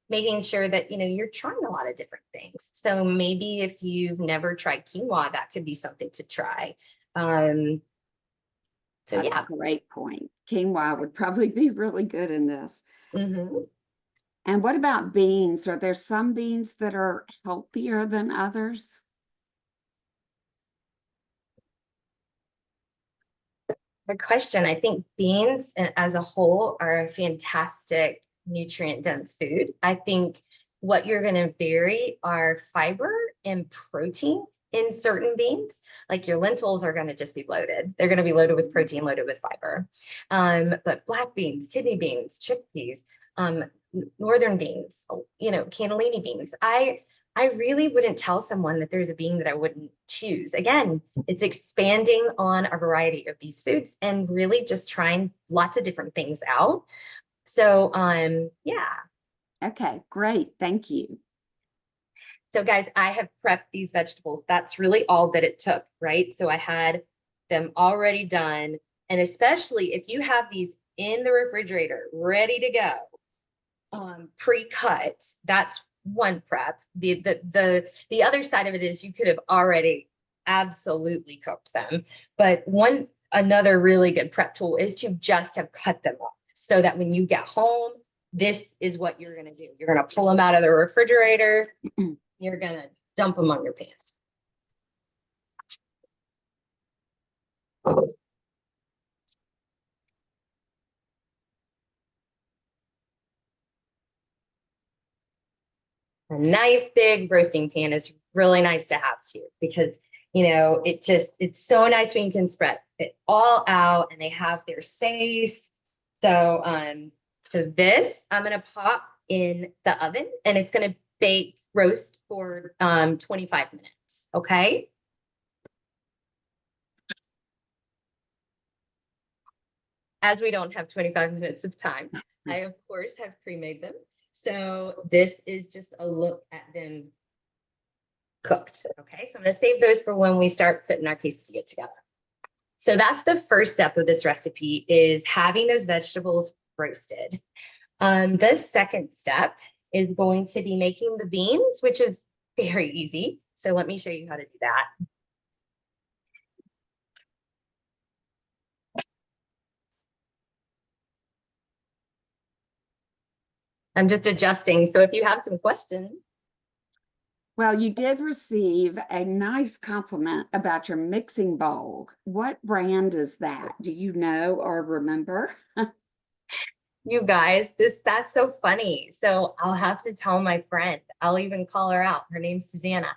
making sure that, you're trying a lot of different things. So maybe if you've never tried quinoa, that could be something to try. So That's yeah. a great point. Quinoa would probably be really good in this. Mm-hmm. And what about beans? Are there some beans that are healthier than others? Good question. I think beans as a whole are a fantastic nutrient dense food. I think what you're going to vary are fiber and protein in certain beans. Like your lentils are going to just be loaded. They're going to be loaded with protein, loaded with fiber. But black beans, kidney beans, chickpeas, northern beans, cannellini beans. I really wouldn't tell someone that there's a bean that I wouldn't choose. Again, it's expanding on a variety of these foods and really just trying lots of different things out. So, yeah. Okay, great. Thank you. So guys, I have prepped these vegetables. That's really all that it took, right? So I had them already done. And especially if you have these in the refrigerator, ready to go, pre-cut, that's one prep. The other side of it is you could have already absolutely cooked them. But another really good prep tool is to just have cut them off, so that when you get home, this is what you're going to do. You're going to pull them out of the refrigerator. You're going to dump them on your pan. A nice big roasting pan is really nice to have too, because it's so nice when you can spread it all out and they have their space. So this I'm going to pop in the oven, and it's going to roast for 25 minutes. Okay. As we don't have 25 minutes of time, I of course have pre-made them. So this is just a look at them cooked. Okay, so I'm going to save those for when we start putting our quesadilla together. So that's the first step of this recipe, is having those vegetables roasted. The second step is going to be making the beans, which is very easy. So let me show you how to do that. I'm just adjusting. So if you have some questions. Well, you did receive a nice compliment about your mixing bowl. What brand is that? Do you know or remember? You guys, that's so funny. So I'll have to tell my friend. I'll even call her out. Her name's Susanna.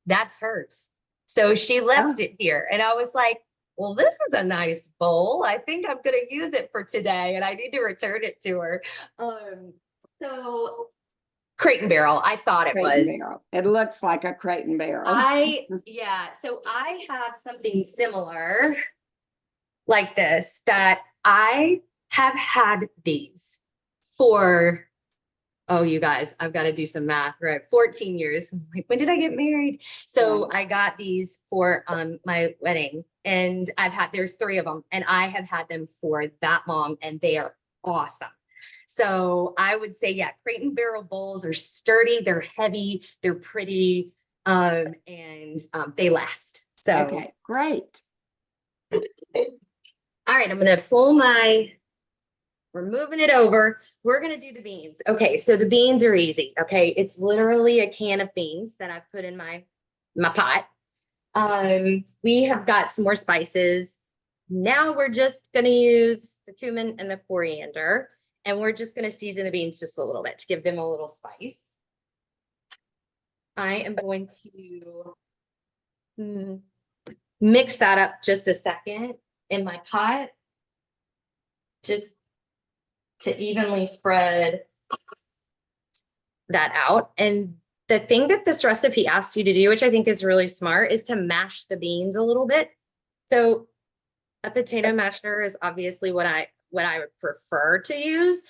That's hers. So she left it here. And I was like, well, this is a nice bowl. I think I'm going to use it for today. And I need to return it to her. So Crate and Barrel, I thought it was. Barrel. It looks like a Crate and Barrel. So I have something similar like this that I have had these for, oh, you guys, I've got to do some math, right? 14 years. I'm like, when did I get married? So I got these for my wedding, and there's 3 of them, and I have had them for that long, and they are awesome. So I would say, yeah, Crate and Barrel bowls are sturdy, they're heavy, they're pretty, and they last. So okay, great. All right, I'm going to we're moving it over. We're going to do the beans. Okay, so the beans are easy. Okay, it's literally a can of beans that I've put in my pot. We have got some more spices. Now we're just going to use the cumin and the coriander, and we're just going to season the beans just a little bit to give them a little spice. I am going to mix that up just a second in my pot, just to evenly spread that out. And the thing that this recipe asks you to do, which I think is really smart, is to mash the beans a little bit. So a potato masher is obviously what I would prefer to use,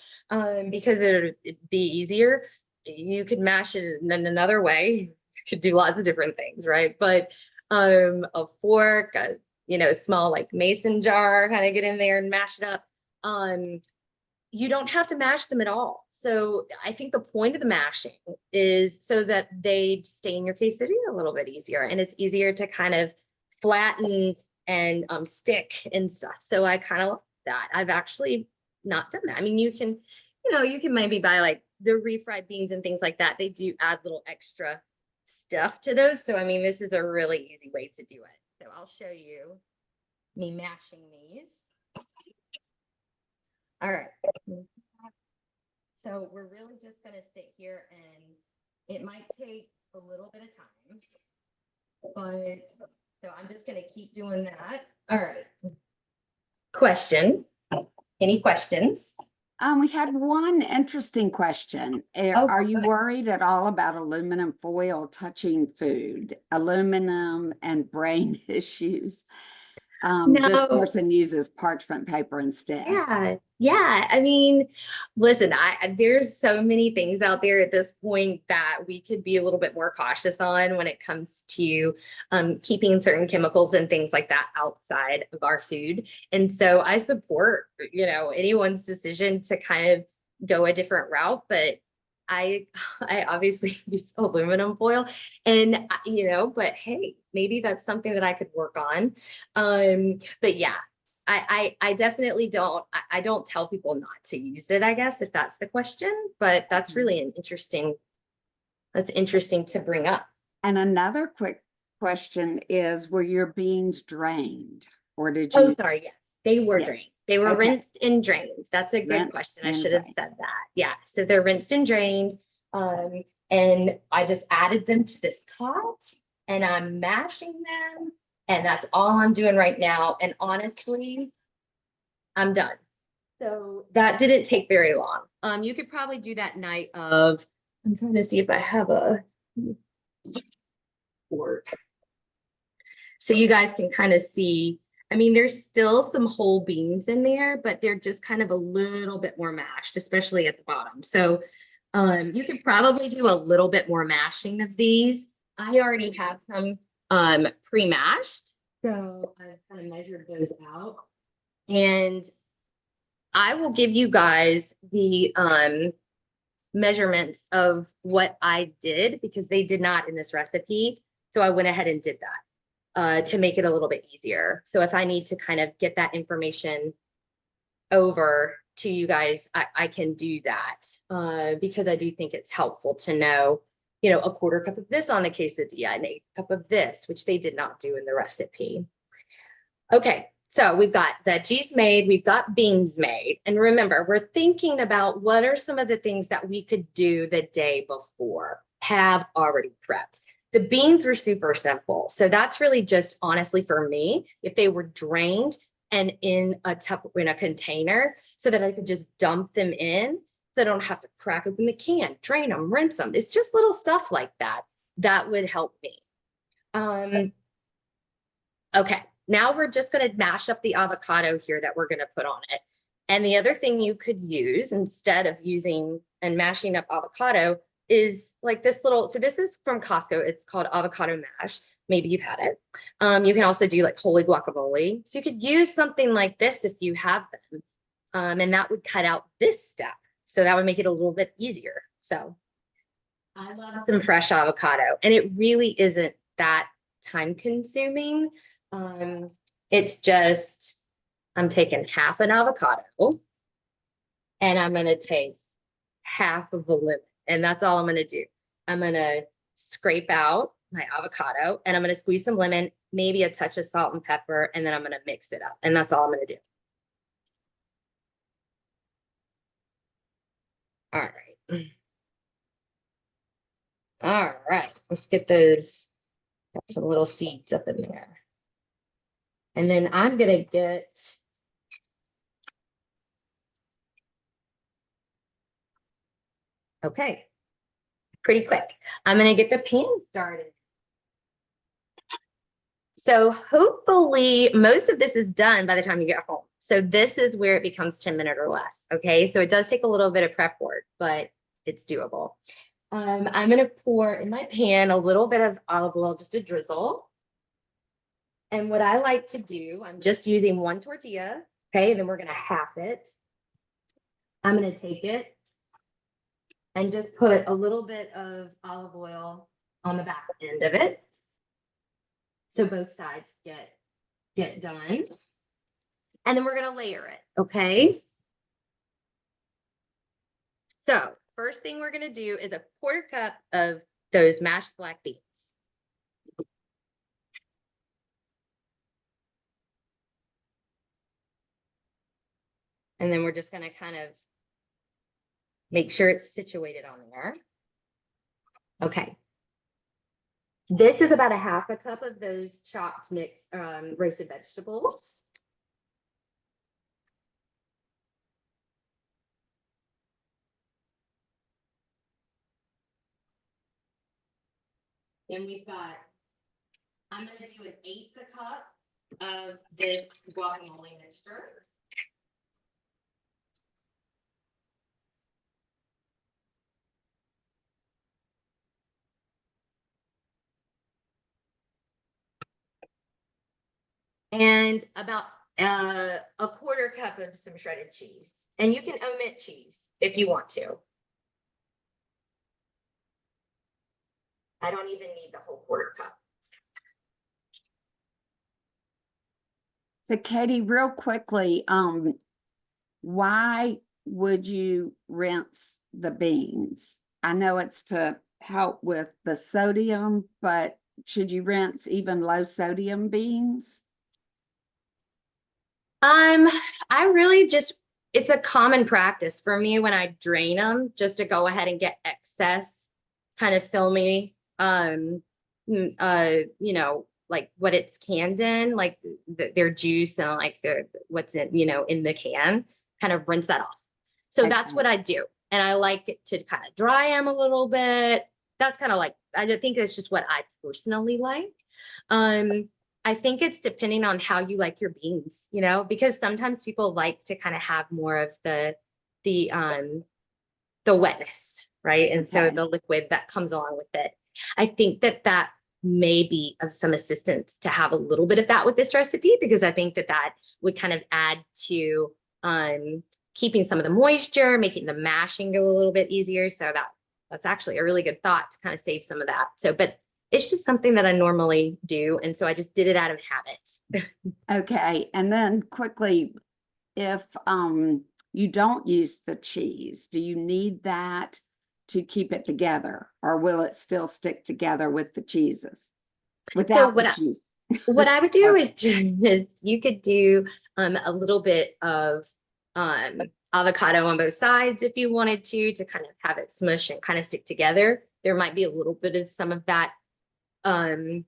because it'd be easier. You could mash it in another way. You could do lots of different things, right? But a fork, a small like mason jar, kind of get in there and mash it up. You don't have to mash them at all. So I think the point of the mashing is so that they stay in your quesadilla a little bit easier, and it's easier to kind of flatten and stick and stuff. So I kind of like that. I've actually not done that. I mean, you can maybe buy like the refried beans and things like that. They do add little extra stuff to those. So I mean, this is a really easy way to do it. So I'll show you me mashing these. All right. So we're really just going to sit here, and it might take a little bit of time, but so I'm just going to keep doing that. All right. Question. Any questions? We had one interesting question. Are you worried at all about aluminum foil touching food, aluminum and brain issues? No. This person uses parchment paper instead. Yeah. I mean, listen, there's so many things out there at this point that we could be a little bit more cautious on when it comes to keeping certain chemicals and things like that outside of our food. And so I support, anyone's decision to kind of go a different route, but I obviously use aluminum foil, and but hey, maybe that's something that I could work on. But yeah, I definitely don't. I don't tell people not to use it, I guess, if that's the question. But that's really that's interesting to bring up. And another quick question is, were your beans drained, or did you? Oh, sorry. Yes, they were drained. They were rinsed and drained. That's a good question. I should have said that. Yeah. So they're rinsed and drained. And I just added them to this pot, and I'm mashing them. And that's all I'm doing right now. And honestly, I'm done. So that didn't take very long. You could probably do that night of, I'm trying to see if I have a board. So you guys can kind of see, I mean, there's still some whole beans in there, but they're just kind of a little bit more mashed, especially at the bottom. So you could probably do a little bit more mashing of these. I already have some pre-mashed, so I've kind of measured those out. And I will give you guys the measurements of what I did, because they did not in this recipe. So I went ahead and did that to make it a little bit easier. So if I need to kind of get that information over to you guys, I can do that because I do think it's helpful to know, you know, a quarter cup of this on the quesadilla and a cup of this, which they did not do in the recipe. Okay, so we've got veggies made, we've got beans made. And remember, we're thinking about what are some of the things that we could do the day before, have already prepped. The beans were super simple. So that's really just honestly for me, if they were drained and in a container so that I could just dump them in so I don't have to crack open the can, drain them, rinse them. It's just little stuff like that that would help me. Okay, now we're just going to mash up the avocado here that we're going to put on it. And the other thing you could use instead of using and mashing up avocado is like this little, so this is from Costco. It's called avocado mash. Maybe you've had it. You can also do like holy guacamole. So you could use something like this if you have them. And that would cut out this step. So that would make it a little bit easier. So I love some fresh avocado, and it really isn't that time consuming. It's just, I'm taking half an avocado and I'm going to take half of a lemon, and that's all I'm going to do. I'm going to scrape out my avocado and I'm going to squeeze some lemon, maybe a touch of salt and pepper, and then I'm going to mix it up. And that's all I'm going to do. All right. All right. Let's get those, got some little seeds up in there. And then I'm going to get okay, pretty quick. I'm going to get the pan started. So hopefully most of this is done by the time you get home. So this is where it becomes 10 minutes or less. Okay, so it does take a little bit of prep work, but it's doable. I'm going to pour in my pan a little bit of olive oil, just a drizzle. And what I like to do, I'm just using one tortilla. Okay, then we're going to half it. I'm going to take it and just put a little bit of olive oil on the back end of it, so both sides get done. And then we're going to layer it. Okay. So first thing we're going to do is a quarter cup of those mashed black beans. And then we're just going to kind of make sure it's situated on there. Okay. This is about a half a cup of those chopped mixed roasted vegetables. Then we've got, I'm going to do 1/8 cup of this guacamole mixture. And about a quarter cup of some shredded cheese. And you can omit cheese if you want to. I don't even need the whole quarter cup. So Katie, real quickly, why would you rinse the beans? I know it's to help with the sodium, but should you rinse even low sodium beans? I really just, it's a common practice for me when I drain them, just to go ahead and get excess kind of filmy, you know, like what it's canned in, like their juice and like what's in, you know, in the can, kind of rinse that off. So that's what I do. And I like it to kind of dry them a little bit. That's kind of like, I think it's just what I personally like. I think it's depending on how you like your beans, you know, because sometimes people like to kind of have more of the wetness, right? And so the liquid that comes along with it. I think that may be of some assistance to have a little bit of that with this recipe, because I think that would kind of add to keeping some of the moisture, making the mashing go a little bit easier. So that's actually a really good thought to kind of save some of that. So, but It's just something that I normally do. And so I just did it out of habit. Okay, and then quickly, if you don't use the cheese, do you need that to keep it together, or will it still stick together with the cheeses? So Without the cheese. what I would do Okay. is you could do a little bit of avocado on both sides if you wanted to kind of have it smush and kind of stick together. There might be a little bit of some of that um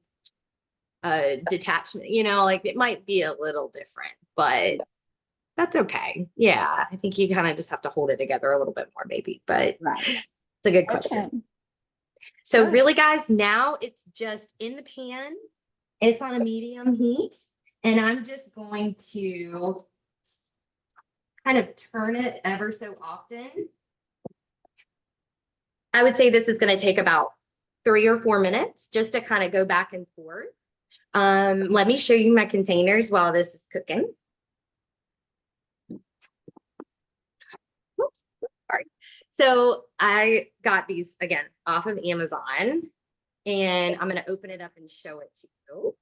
detachment, like it might be a little different, but that's okay. Yeah, I think you kind of just have to hold it together a little bit more, maybe, but Right. it's a good Okay. question. So Good. really, guys, now it's just in the pan. It's on a medium heat, and I'm just going to kind of turn it ever so often. I would say this is going to take about 3 or 4 minutes just to kind of go back and forth. Let me show you my containers while this is cooking. Whoops, sorry. So I got these again off of Amazon, and I'm going to open it up and show it to you.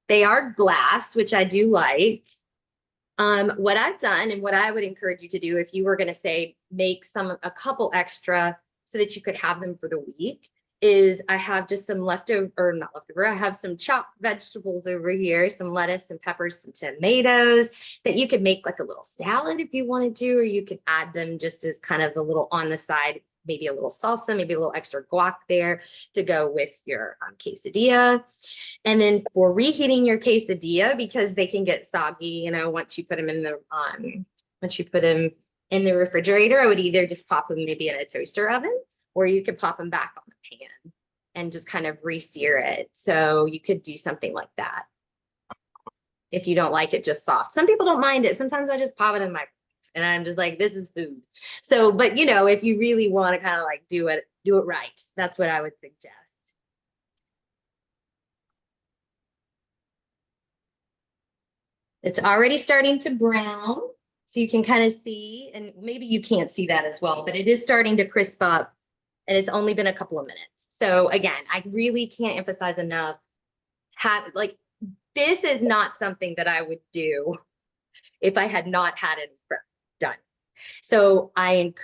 They are glass, which I do like. What I've done and what I would encourage you to do if you were going to say make a couple extra so that you could have them for the week is I have just some leftover, or not leftover, I have some chopped vegetables over here, some lettuce, some peppers, some tomatoes that you could make like a little salad if you wanted to, or you could add them just as kind of a little on the side, maybe a little salsa, maybe a little extra guac there to go with your quesadilla. And then for reheating your quesadilla, because they can get soggy, once you put them in the refrigerator, I would either just pop them maybe in a toaster oven, or you could pop them back on the pan and just kind of re-sear it. So you could do something like that if you don't like it just soft. Some people don't mind it. Sometimes I just pop it in my, and I'm just like, this is food. So, but if you really want to kind of like do it right, that's what I would suggest. It's already starting to brown, so you can kind of see, and maybe you can't see that as well, but it is starting to crisp up, and it's only been a couple of minutes. So again, I really can't emphasize enough, this is not something that I would do if I had not had any prep done. So I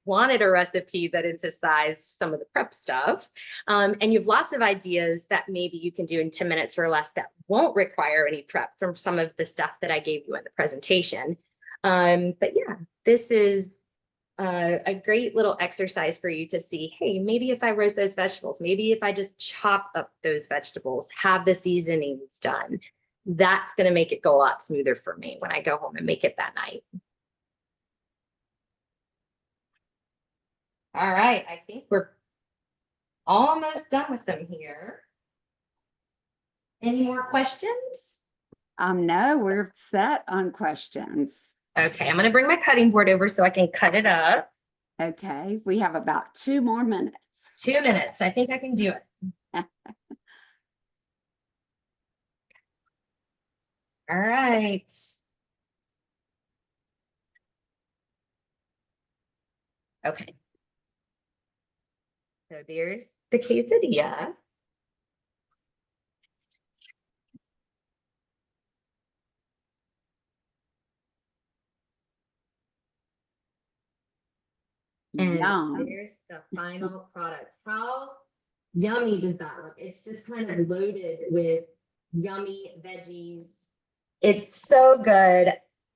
wanted a recipe that emphasized some of the prep stuff. And you have lots of ideas that maybe you can do in 10 minutes or less that won't require any prep from some of the stuff that I gave you in the presentation. But yeah, this is a great little exercise for you to see, hey, maybe if I roast those vegetables, maybe if I just chop up those vegetables, have the seasonings done, that's going to make it go a lot smoother for me when I go home and make it that night. All right, I think we're almost done with them here. Any more questions? No, we're set on questions. Okay, I'm going to bring my cutting board over so I can cut it up. Okay, we have about 2 more minutes. 2 minutes. I think I can do it. All right. Okay. So there's the quesadilla. And Yum. there's the final product. How yummy does that look? It's just kind of loaded with yummy veggies. It's so good.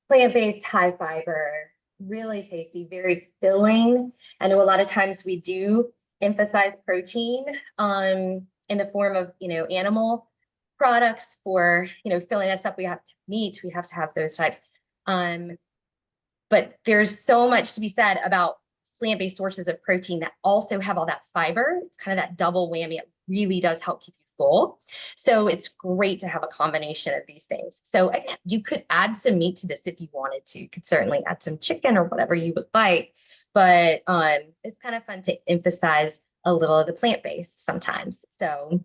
Plant-based, high fiber, really tasty, very filling. I know a lot of times we do emphasize protein in the form of, animal products for, filling us up. We have meat, we have to have those types. But there's so much to be said about plant-based sources of protein that also have all that fiber. It's kind of that double whammy. It really does help keep you full. So it's great to have a combination of these things. So again, you could add some meat to this if you wanted to. You could certainly add some chicken or whatever you would like. But it's kind of fun to emphasize a little of the plant-based sometimes. So,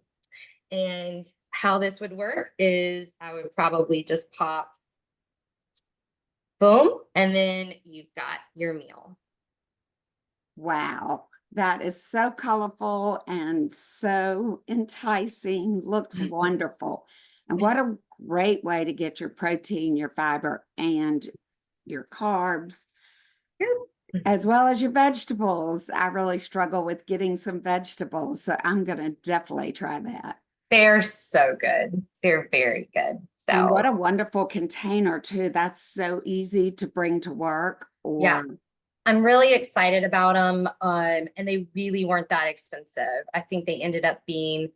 and how this would work is I would probably just pop, boom, and then you've got your meal. Wow, that is so colorful and so enticing, looks wonderful. And what a great way to get your protein, your fiber, and your carbs, as well as your vegetables. I really struggle with getting some vegetables, so I'm going to definitely try that. They're so good. They're very good. And what So a wonderful container too. That's so easy to bring to work yeah, or I'm really excited about them. And they really weren't that expensive. I think they ended up being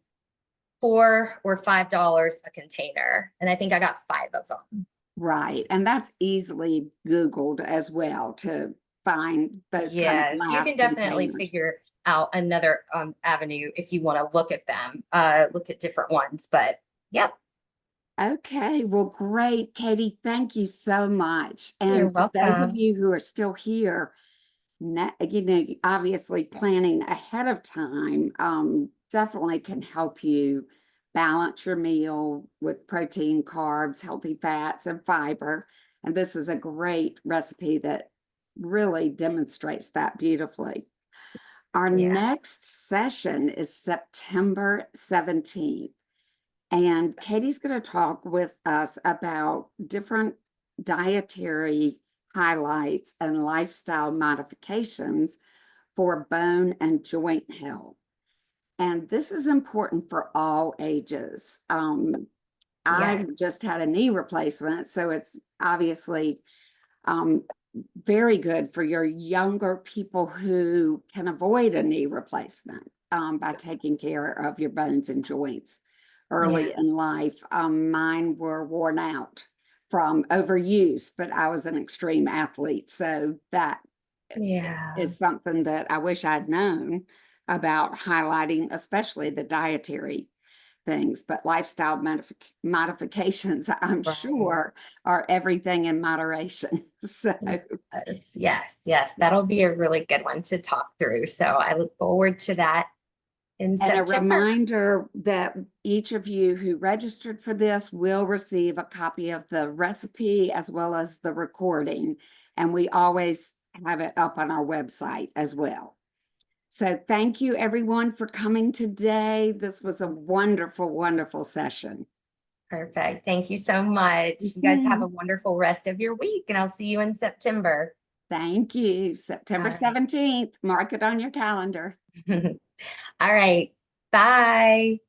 $4 or $5 a container. And I think I got 5 of them. right. And that's easily Googled as well to find those kind of Yes, you glass can definitely containers. figure out another avenue if you want to look at them, look at different ones. But yep, Okay, well, great, Katie. Thank you so much. you're And for those of welcome. you who are still here, obviously planning ahead of time definitely can help you balance your meal with protein, carbs, healthy fats, and fiber. And this is a great recipe that really demonstrates that beautifully. Our Yeah, next session is September 17th. And Katie's going to talk with us about different dietary highlights and lifestyle modifications for bone and joint health. And this is important for all ages. yeah, I just had a knee replacement, so it's obviously um, very good for your younger people who can avoid a knee replacement by taking care of your bones and joints early yeah, in life. Mine were worn out from overuse, but I was an extreme athlete. So that yeah. is something that I wish I'd known about highlighting, especially the dietary things, but lifestyle modifications, I'm Right. sure, are everything in moderation. So, Yes, yes, yes. That'll be a really good one to talk through. So I look forward to that in and a September. reminder that each of you who registered for this will receive a copy of the recipe as well as the recording. And we always have it up on our website as well. So thank you everyone for coming today. This was a wonderful, wonderful session. Perfect. Thank you so much. You guys have a Mhm. wonderful rest of your week, and I'll see you in September. Thank you. September All right. 17th. Mark it on your calendar. All right. Bye.